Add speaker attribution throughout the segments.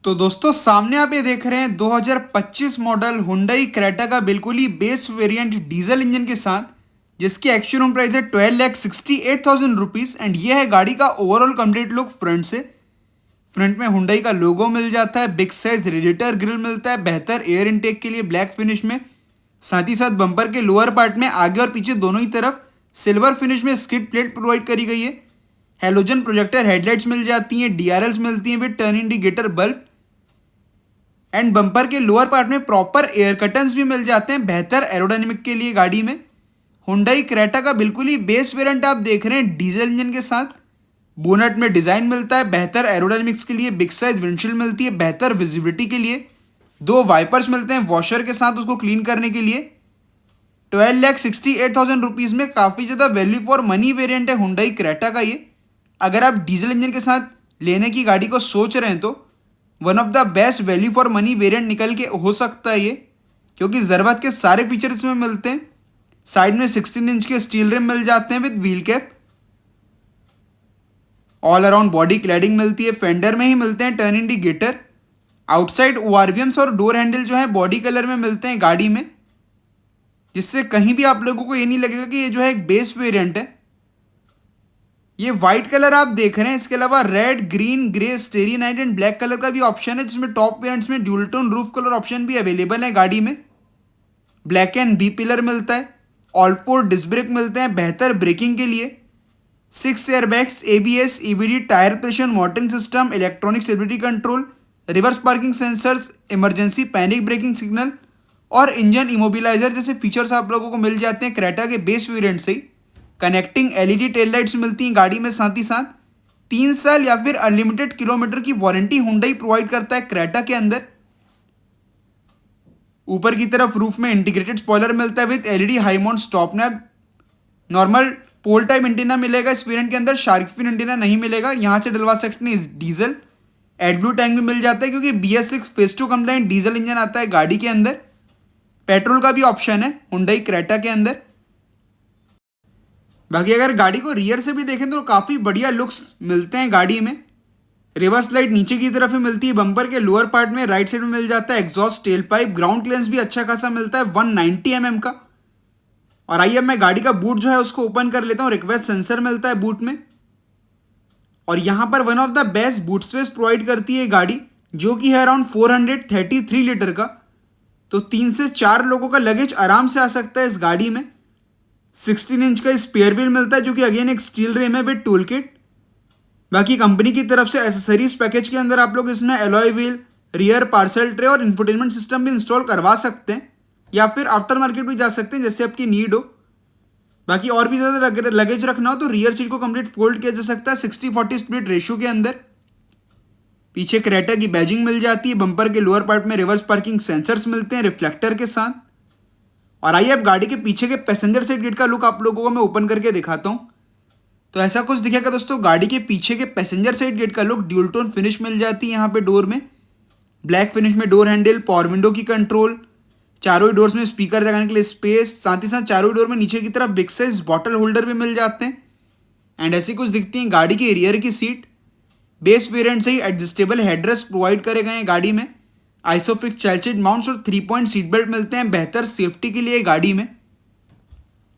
Speaker 1: तो दोस्तों सामने आप ये देख रहे हैं 2025 मॉडल हुंडई क्रेटा का बिल्कुल ही बेस वेरिएंट डीजल इंजन के साथ, जिसकी एक्चुअल प्राइस है 12,68,000 रुपीज़। एंड ये है गाड़ी का ओवरऑल कंप्लीट लुक फ्रंट से। फ्रंट में हुंडई का लोगो मिल जाता है, बिग साइज रेडिएटर ग्रिल मिलता है, बेहतर एयर इनटेक के लिए ब्लैक फिनिश में। साथ ही साथ बम्पर के लोअर पार्ट में आगे और पीछे दोनों ही तरफ सिल्वर फिनिश में स्किड प्लेट प्रोवाइड करी गई है। हेलोजन प्रोजेक्टर हेडलाइट्स मिल जाती हैं, डीआरएल्स मिलती हैं with turn indicator bulb. And bumper के लोअर पार्ट में प्रॉपर एयर कर्टन्स भी मिल जाते हैं बेहतर एरोडायनेमिक के लिए गाड़ी में। हुंडई क्रेटा का बिल्कुल ही बेस वेरिएंट आप देख रहे हैं डीजल इंजन के साथ। बोनट में डिजाइन मिलता है बेहतर एरोडायनेमिक्स के लिए, बिग साइज विंडशील्ड मिलती है बेहतर विजिबिलिटी के लिए, दो वाइपर्स मिलते हैं वॉशर के साथ उसको क्लीन करने के लिए। 12,68,000 में काफ़ी ज़्यादा वैल्यू फॉर मनी वेरिएंट है हुंडई क्रेटा का ये। अगर आप डीजल इंजन के साथ लेने की गाड़ी को सोच रहे हैं तो one of the best value for money variant निकल के हो सकता है ये, क्योंकि ज़रूरत के सारे फीचर्स इसमें मिलते हैं। साइड में 16 इंच के स्टील रिम मिल जाते हैं with wheel cap. All around body cladding मिलती है, फेंडर में ही मिलते हैं टर्न इंडिकेटर। आउटसाइड ओआरवीएम्स और डोर हैंडल जो है बॉडी कलर में मिलते हैं गाड़ी में, जिससे कहीं भी आप लोगों को ये नहीं लगेगा कि ये जो है एक बेस वेरिएंट है। ये व्हाइट कलर आप देख रहे हैं, इसके अलावा red, green, grey, स्टेरी night and black colour का भी ऑप्शन है, जिसमें टॉप वेरिएंट्स में dual tone roof colour option भी अवेलेबल है गाड़ी में। ब्लैक एंड बी पिलर मिलता है, ऑल फोर डिस्क ब्रेक मिलते हैं बेहतर ब्रेकिंग के लिए, 6 airbags, ABS, EBD, tyre pressure monitoring system, electronic stability control, reverse parking sensors, emergency panic braking signal और इंजन इमोबिलाइजर जैसे फीचर्स आप लोगों को मिल जाते हैं क्रेटा के बेस वेरिएंट से ही। कनेक्टिंग एलईडी टेल लाइट्स मिलती हैं गाड़ी में। साथ ही साथ 3 साल या फिर अनलिमिटेड किलोमीटर की वारंटी हुंडई प्रोवाइड करता है क्रेटा के अंदर। ऊपर की तरफ रूफ में इंटीग्रेटेड स्पॉइलर मिलता है with LED high mount stop lamp. Normal pole type antenna मिलेगा इस वेरिएंट के अंदर, शार्क फिन एंटीना नहीं मिलेगा, यहाँ से डलवा सकते हैं डीजल। एडब्ल्यू टैंक भी मिल जाता है क्योंकि BS6 phase 2 complaint diesel engine आता है गाड़ी के अंदर। पेट्रोल का भी ऑप्शन है हुंडई क्रेटा के अंदर। बाकी अगर गाड़ी को रियर से भी देखें तो काफ़ी बढ़िया लुक्स मिलते हैं गाड़ी में। रिवर्स लाइट नीचे की तरफ ही मिलती है, बम्पर के लोअर पार्ट में राइट साइड में मिल जाता है exhaust tell pipe. Ground clearance भी अच्छा खासा मिलता है 190 mm का। और आइए अब मैं गाड़ी का बूट जो है उसको ओपन कर लेता हूँ। रिक्वेस्ट सेंसर मिलता है बूट में, और यहाँ पर one of the best boot space provide करती है गाड़ी, जो कि है अराउंड 433 लीटर का। तो 3 से 4 लोगों का लगेज आराम से आ सकता है इस गाड़ी में। 16 इंच का स्पेयर व्हील मिलता है, जो कि अगेन एक स्टील रिम है विद टूल किट। बाकी कंपनी की तरफ से एसेसरीज पैकेज के अंदर आप लोग इसमें alloy wheel, rear parcel tray और इंफोटेनमेंट सिस्टम भी इंस्टॉल करवा सकते हैं, या फिर आफ्टर मार्केट भी जा सकते हैं जैसे आपकी नीड हो। बाकी और भी ज़्यादा लगेज रखना हो तो रियर सीट को कंप्लीट फोल्ड किया जा सकता है 60-40 स्प्लिट रेशियो के अंदर। पीछे क्रेटा की बैजिंग मिल जाती है। बम्पर के लोअर पार्ट में रिवर्स पार्किंग सेंसर्स मिलते हैं रिफ्लेक्टर के साथ। और आइए अब गाड़ी के पीछे के पैसेंजर साइड गेट का लुक आप लोगों को मैं ओपन करके दिखाता हूँ। तो ऐसा कुछ दिखेगा दोस्तों गाड़ी के पीछे के पैसेंजर साइड गेट का लुक। ड्यूल टोन फिनिश मिल जाती है यहाँ पे डोर में, ब्लैक फिनिश में डोर हैंडल, पावर विंडो की कंट्रोल, चारों ही डोर्स में स्पीकर लगाने के लिए स्पेस। साथ ही साथ चारों ही डोर में नीचे की तरफ बिग साइज बॉटल होल्डर भी मिल जाते हैं। एंड ऐसी कुछ दिखती हैं गाड़ी की रियर की सीट। बेस वेरिएंट से ही एडजस्टेबल हेडरेस्ट प्रोवाइड करे गए हैं गाड़ी में। आइसोफिक्स चाइल्ड सीट माउंट्स और 3 पॉइंट सीट बेल्ट मिलते हैं बेहतर सेफ्टी के लिए गाड़ी में।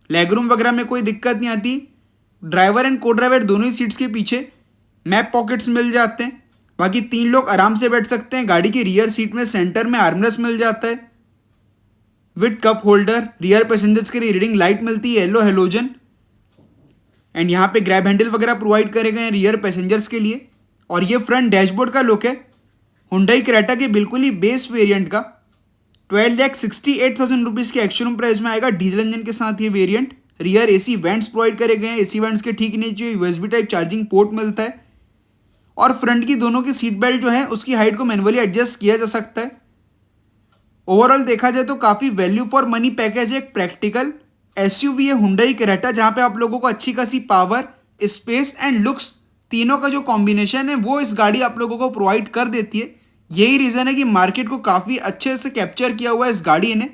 Speaker 1: लेगरूम वगैरह में कोई दिक्कत नहीं आती। ड्राइवर एंड को ड्राइवर दोनों ही सीट्स के पीछे मैप पॉकेट्स मिल जाते हैं। बाकी 3 लोग आराम से बैठ सकते हैं। गाड़ी की रियर सीट में सेंटर में आर्मरेस्ट मिल जाता है with cup holder. Rear passengers के लिए रीडिंग लाइट मिलती है येलो हेलोजन। एंड यहाँ पे ग्रैब हैंडल वगैरह प्रोवाइड करे गए हैं रियर पैसेंजर्स के लिए। और ये फ्रंट डैशबोर्ड का लुक है हुंडई क्रेटा के बिल्कुल ही बेस वेरिएंट का। 12,68,000 रुपीज़ के एक्चुअल प्राइस में आएगा डीजल इंजन के साथ ये variant. Rear AC vents provide करे गए हैं। एसी वेंट्स के ठीक नीचे यूएसबी टाइप चार्जिंग पोर्ट मिलता है। और फ्रंट की दोनों की सीट बेल्ट जो है उसकी हाइट को मैनुअली एडजस्ट किया जा सकता है। ओवरऑल देखा जाए तो काफ़ी वैल्यू फॉर मनी पैकेज है। एक प्रैक्टिकल एसयूवी है हुंडई क्रेटा, जहाँ पे आप लोगों को अच्छी खासी पावर, स्पेस एंड लुक्स तीनों का जो कॉम्बिनेशन है वो इस गाड़ी आप लोगों को प्रोवाइड कर देती है। यही रीज़न है कि मार्केट को काफ़ी अच्छे से कैप्चर किया हुआ है इस गाड़ी ने।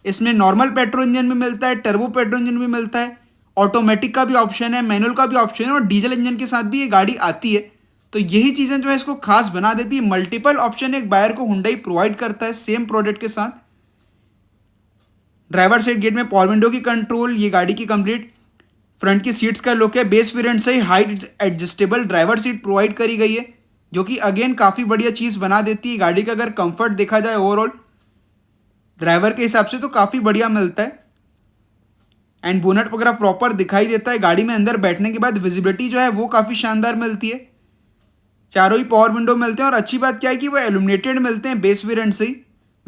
Speaker 1: इसमें नॉर्मल पेट्रोल इंजन भी मिलता है, टर्बो पेट्रोल इंजन भी मिलता है, ऑटोमेटिक का भी ऑप्शन है, मैनुअल का भी ऑप्शन है, और डीजल इंजन के साथ भी ये गाड़ी आती है। तो यही चीज़ें जो है इसको खास बना देती है। मल्टीपल ऑप्शन एक बायर को हुंडई प्रोवाइड करता है सेम प्रोडक्ट के साथ। ड्राइवर साइड गेट में पावर विंडो की कंट्रोल, ये गाड़ी की कंप्लीट फ्रंट की सीट्स का लुक है। बेस वेरिएंट से ही height adjustable driver seat provide करी गई है, जो कि अगेन काफ़ी बढ़िया चीज़ बना देती है गाड़ी का। अगर कंफर्ट देखा जाए ओवरऑल ड्राइवर के हिसाब से तो काफ़ी बढ़िया मिलता है। एंड बोनट वगैरह प्रॉपर दिखाई देता है गाड़ी में। अंदर बैठने के बाद विजिबिलिटी जो है वो काफ़ी शानदार मिलती है। चारों ही पावर विंडो मिलते हैं और अच्छी बात क्या है कि वो एल्यूमिनेटेड मिलते हैं बेस वेरिएंट से ही।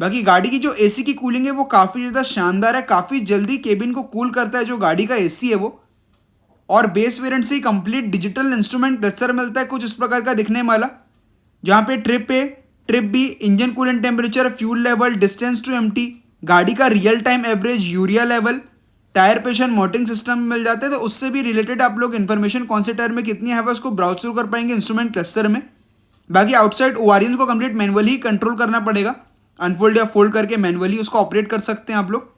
Speaker 1: बाकी गाड़ी की जो एसी की कूलिंग है वो काफ़ी ज़्यादा शानदार है, काफ़ी जल्दी केबिन को कूल करता है जो गाड़ी का एसी है वो। और बेस वेरिएंट से ही कंप्लीट डिजिटल इंस्ट्रूमेंट क्लस्टर मिलता है कुछ इस प्रकार का दिखने वाला, जहाँ पे ट्रिप भी, engine coolant temperature, fuel level, distance to empty, गाड़ी का real time average, urea level, tyre pressure, motoring system मिल जाते हैं। तो उससे भी रिलेटेड आप लोग इन्फॉर्मेशन कौन से टायर में कितनी है उसको ब्राउज थ्रू कर पाएंगे इंस्ट्रूमेंट क्लस्टर में। बाकी आउटसाइड ओआरएम्स को कंप्लीट मैनुअली कंट्रोल करना पड़ेगा, अनफोल्ड या फोल्ड करके मैनुअली उसको ऑपरेट कर सकते हैं आप लोग।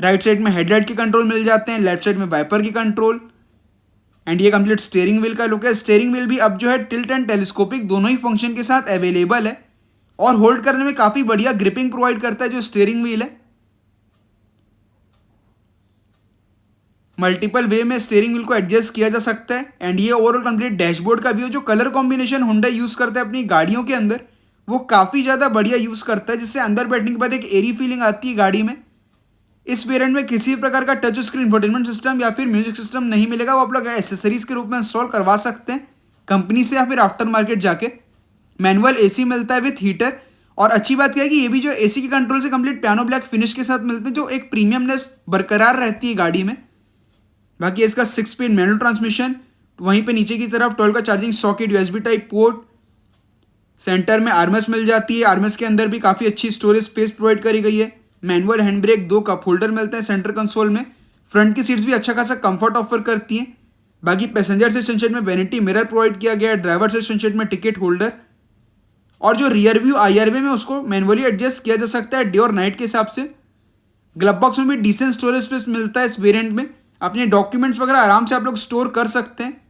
Speaker 1: राइट साइड में हेडलाइट की कंट्रोल मिल जाते हैं, लेफ्ट साइड में वाइपर की कंट्रोल। एंड ये कंप्लीट स्टीयरिंग व्हील का लुक है। स्टीयरिंग व्हील भी अब जो है टिल्ट एंड टेलीस्कोपिक दोनों ही फंक्शन के साथ अवेलेबल है और होल्ड करने में काफ़ी बढ़िया ग्रिपिंग प्रोवाइड करता है जो स्टीयरिंग व्हील है। मल्टीपल वे में स्टीयरिंग व्हील को एडजस्ट किया जा सकता है। एंड ये ओवरऑल कंप्लीट डैशबोर्ड का भी जो कलर कॉम्बिनेशन हुंडई यूज़ करता है अपनी गाड़ियों के अंदर वो काफ़ी ज़्यादा बढ़िया यूज़ करता है, जिससे अंदर बैठने के बाद एक एरी फीलिंग आती है गाड़ी में। इस वेरिएंट में किसी भी प्रकार का टच स्क्रीन इंफोटेनमेंट सिस्टम या फिर म्यूजिक सिस्टम नहीं मिलेगा, वो आप लोग एसेसरीज के रूप में इंस्टॉल करवा सकते हैं कंपनी से या फिर आफ्टर मार्केट जाके। मैनुअल एसी मिलता है विथ हीटर। और अच्छी बात क्या है कि ये भी जो एसी के कंट्रोल से कंप्लीट पियानो ब्लैक फिनिश के साथ मिलते हैं, जो एक प्रीमियमनेस बरकरार रहती है गाड़ी में। बाकी इसका 6 स्पीड मैनुअल ट्रांसमिशन, वहीं पे नीचे की तरफ 12 का charging socket, USB type port, centre में आरएमएस मिल जाती है। आरएमएस के अंदर भी काफ़ी अच्छी स्टोरेज स्पेस प्रोवाइड करी गई है। Manual hand brake, 2 cup holder मिलते हैं सेंटर कंसोल में। फ्रंट की सीट्स भी अच्छा खासा कंफर्ट ऑफर करती हैं। बाकी पैसेंजर सीट सनशेड में वैनिटी मिरर प्रोवाइड किया गया है, ड्राइवर सीट सनशेड में टिकट होल्डर। और जो रियर व्यू आईआरवे में उसको मैनुअली एडजस्ट किया जा सकता है डे और नाइट के हिसाब से। ग्लव बॉक्स में भी डिसेंट स्टोरेज स्पेस मिलता है इस वेरिएंट में, अपने डॉक्यूमेंट्स वगैरह आराम से आप लोग स्टोर कर सकते हैं।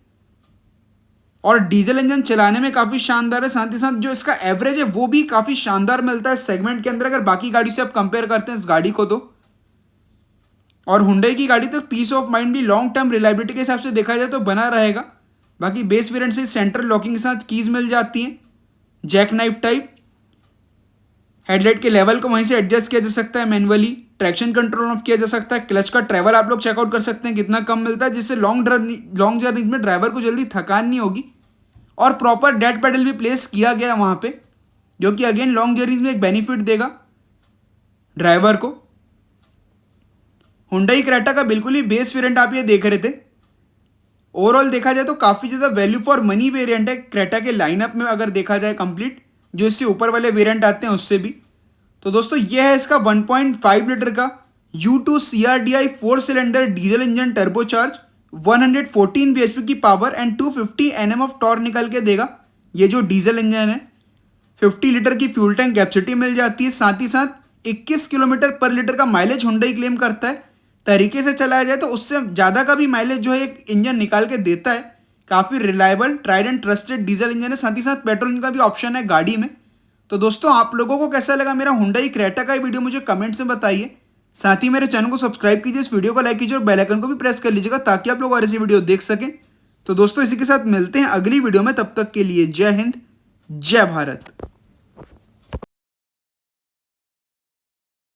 Speaker 1: और डीजल इंजन चलाने में काफ़ी शानदार है, साथ ही साथ जो इसका एवरेज है वो भी काफ़ी शानदार मिलता है सेगमेंट के अंदर, अगर बाकी गाड़ी से आप कंपेयर करते हैं इस गाड़ी को तो। और हुंडई की गाड़ी तो पीस ऑफ माइंड भी लॉन्ग टर्म रिलायबिलिटी के हिसाब से देखा जाए तो बना रहेगा। बाकी बेस वेरिएंट से सेंट्रल लॉकिंग के साथ कीज मिल जाती हैं, जैक नाइफ टाइप। हेडलाइट के लेवल को वहीं से एडजस्ट किया जा सकता है मैनुअली। ट्रैक्शन कंट्रोल ऑफ किया जा सकता है। क्लच का ट्रैवल आप लोग चेकआउट कर सकते हैं कितना कम मिलता है, जिससे लॉन्ग जर्नी में ड्राइवर को जल्दी थकान नहीं होगी। और प्रॉपर डेड पेडल भी प्लेस किया गया वहाँ पे, जो कि अगेन लॉन्ग जर्नीज में एक बेनिफिट देगा ड्राइवर को। हुंडई क्रेटा का बिल्कुल ही बेस वेरिएंट आप ये देख रहे थे। ओवरऑल देखा जाए तो काफ़ी ज़्यादा वैल्यू फॉर मनी वेरिएंट है क्रेटा के लाइनअप में, अगर देखा जाए कंप्लीट जो इससे ऊपर वाले वेरिएंट आते हैं उससे भी। तो दोस्तों ये है इसका 1.5 लीटर का U2 CRDI 4 cylinder diesel engine turbocharge, 114 bhp की power and 250 Nm of torque निकल के देगा ये जो डीजल इंजन है। 50 लीटर की फ्यूल टैंक कैपेसिटी मिल जाती है, साथ ही साथ 21 किलोमीटर पर लीटर का माइलेज हुंडई क्लेम करता है। तरीके से चलाया जाए तो उससे ज़्यादा का भी माइलेज जो है एक इंजन निकाल के देता है। काफ़ी reliable, tried and trusted diesel engine है, साथ ही साथ पेट्रोल का भी ऑप्शन है गाड़ी में। तो दोस्तों आप लोगों को कैसा लगा मेरा हुंडई क्रेटा का ये वीडियो मुझे कमेंट्स में बताइए। साथ ही मेरे चैनल को सब्सक्राइब कीजिए, इस वीडियो को लाइक कीजिए और बेल आइकन को भी प्रेस कर लीजिएगा ताकि आप लोग और ऐसी वीडियो देख सकें। तो दोस्तों इसी के साथ मिलते हैं अगली वीडियो में, तब तक के लिए जय हिंद, जय भारत।